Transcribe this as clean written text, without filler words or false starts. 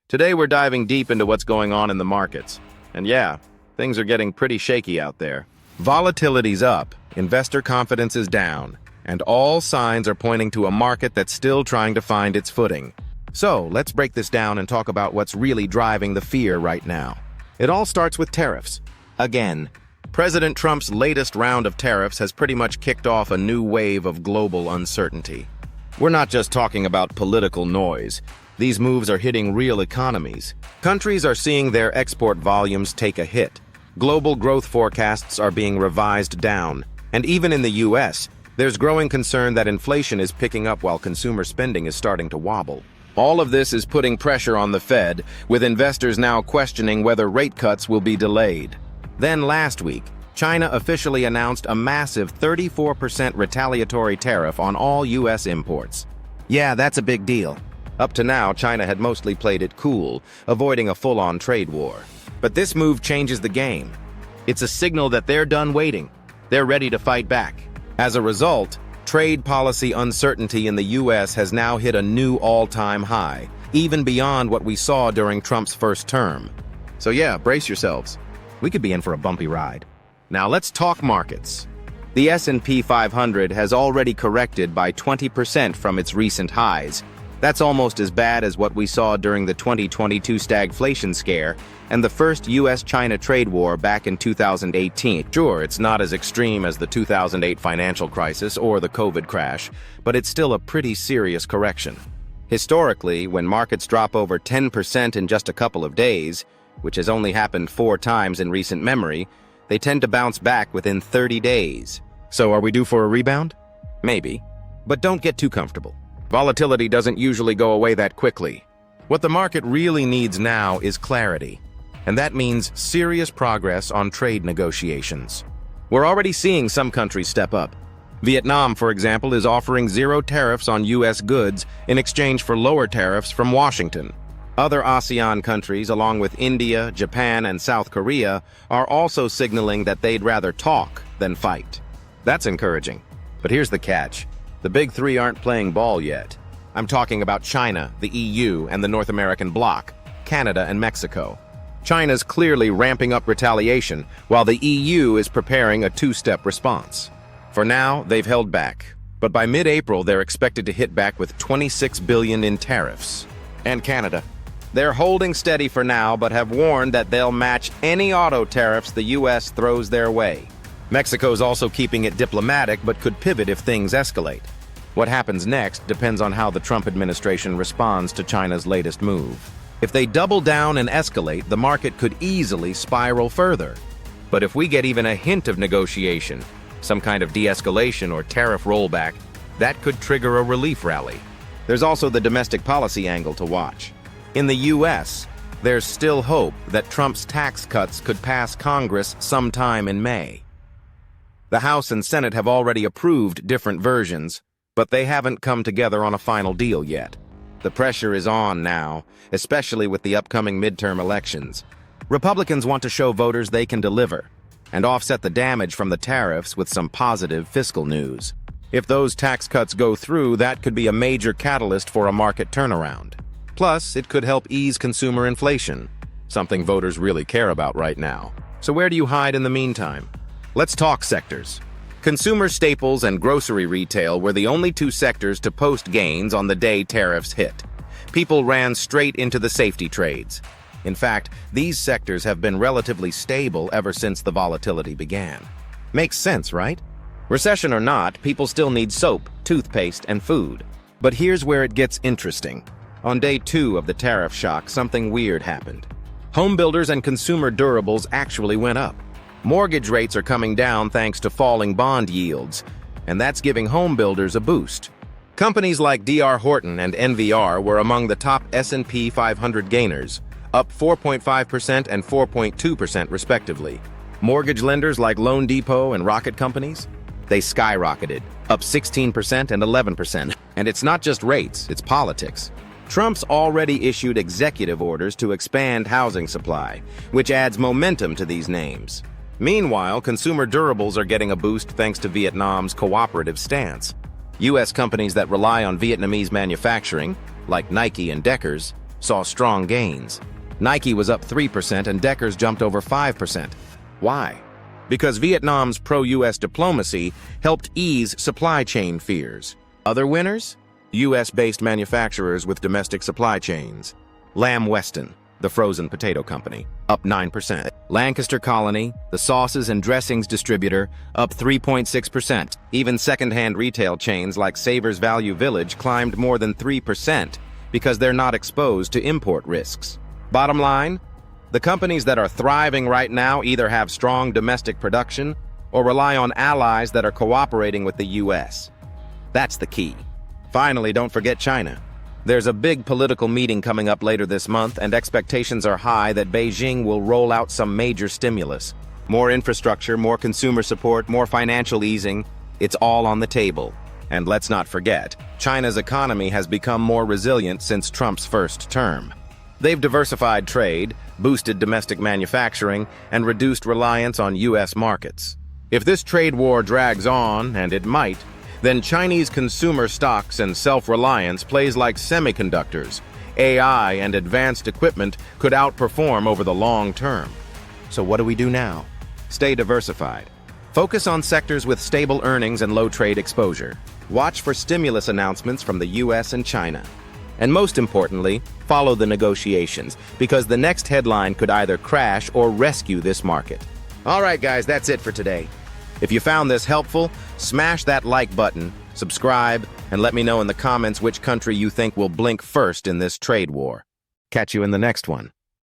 Today we're diving deep into what's going on in the markets. And yeah, things are getting pretty shaky out there. Volatility's up, investor confidence is down, and all signs are pointing to a market that's still trying to find its footing. So, let's break this down and talk about what's really driving the fear right now. It all starts with tariffs. Again, President Trump's latest round of tariffs has pretty much kicked off a new wave of global uncertainty. We're not just talking about political noise. These moves are hitting real economies. Countries are seeing their export volumes take a hit. Global growth forecasts are being revised down. And even in the US, there's growing concern that inflation is picking up while consumer spending is starting to wobble. All of this is putting pressure on the Fed, with investors now questioning whether rate cuts will be delayed. Then last week, China officially announced a massive 34% retaliatory tariff on all US imports. Yeah, that's a big deal. Up to now, China had mostly played it cool, avoiding a full-on trade war. But this move changes the game. It's a signal that they're done waiting. They're ready to fight back. As a result, trade policy uncertainty in the US has now hit a new all-time high, even beyond what we saw during Trump's first term. So yeah, brace yourselves. We could be in for a bumpy ride. Now let's talk markets. The S&P 500 has already corrected by 20% from its recent highs. That's almost as bad as what we saw during the 2022 stagflation scare and the first US-China trade war back in 2018. Sure, it's not as extreme as the 2008 financial crisis or the COVID crash, but it's still a pretty serious correction. Historically, when markets drop over 10% in just a couple of days, which has only happened 4 times in recent memory, they tend to bounce back within 30 days. So are we due for a rebound? Maybe. But don't get too comfortable. Volatility doesn't usually go away that quickly. What the market really needs now is clarity. And that means serious progress on trade negotiations. We're already seeing some countries step up. Vietnam, for example, is offering 0 tariffs on US goods in exchange for lower tariffs from Washington. Other ASEAN countries, along with India, Japan, and South Korea, are also signaling that they'd rather talk than fight. That's encouraging. But here's the catch. The big 3 aren't playing ball yet. I'm talking about China, the EU, and the North American bloc, Canada and Mexico. China's clearly ramping up retaliation, while the EU is preparing a 2-step response. For now, they've held back. But by mid-April, they're expected to hit back with $26 billion in tariffs. And Canada. They're holding steady for now, but have warned that they'll match any auto tariffs the US throws their way. Mexico's also keeping it diplomatic, but could pivot if things escalate. What happens next depends on how the Trump administration responds to China's latest move. If they double down and escalate, the market could easily spiral further. But if we get even a hint of negotiation, some kind of de-escalation or tariff rollback, that could trigger a relief rally. There's also the domestic policy angle to watch. In the US, there's still hope that Trump's tax cuts could pass Congress sometime in May. The House and Senate have already approved different versions, but they haven't come together on a final deal yet. The pressure is on now, especially with the upcoming midterm elections. Republicans want to show voters they can deliver and offset the damage from the tariffs with some positive fiscal news. If those tax cuts go through, that could be a major catalyst for a market turnaround. Plus, it could help ease consumer inflation, something voters really care about right now. So where do you hide in the meantime? Let's talk sectors. Consumer staples and grocery retail were the only 2 sectors to post gains on the day tariffs hit. People ran straight into the safety trades. In fact, these sectors have been relatively stable ever since the volatility began. Makes sense, right? Recession or not, people still need soap, toothpaste, and food. But here's where it gets interesting. On day 2 of the tariff shock, something weird happened. Home builders and consumer durables actually went up. Mortgage rates are coming down thanks to falling bond yields, and that's giving home builders a boost. Companies like D.R. Horton and NVR were among the top S&P 500 gainers, up 4.5% and 4.2% respectively. Mortgage lenders like Loan Depot and Rocket Companies, they skyrocketed, up 16% and 11%. And it's not just rates, it's politics. Trump's already issued executive orders to expand housing supply, which adds momentum to these names. Meanwhile, consumer durables are getting a boost thanks to Vietnam's cooperative stance. U.S. companies that rely on Vietnamese manufacturing, like Nike and Deckers, saw strong gains. Nike was up 3% and Deckers jumped over 5%. Why? Because Vietnam's pro-US diplomacy helped ease supply chain fears. Other winners? US-based manufacturers with domestic supply chains. Lamb Weston, the frozen potato company, up 9%. Lancaster Colony, the sauces and dressings distributor, up 3.6%. Even second-hand retail chains like Savers Value Village climbed more than 3% because they're not exposed to import risks. Bottom line, the companies that are thriving right now either have strong domestic production or rely on allies that are cooperating with the US. That's the key. Finally, don't forget China. There's a big political meeting coming up later this month, and expectations are high that Beijing will roll out some major stimulus. More infrastructure, more consumer support, more financial easing. It's all on the table. And let's not forget, China's economy has become more resilient since Trump's first term. They've diversified trade, boosted domestic manufacturing, and reduced reliance on US markets. If this trade war drags on, and it might, then Chinese consumer stocks and self-reliance plays like semiconductors. AI and advanced equipment could outperform over the long term. So what do we do now? Stay diversified. Focus on sectors with stable earnings and low trade exposure. Watch for stimulus announcements from the US and China. And most importantly, follow the negotiations, because the next headline could either crash or rescue this market. All right, guys, that's it for today. If you found this helpful, smash that like button, subscribe, and let me know in the comments which country you think will blink first in this trade war. Catch you in the next one.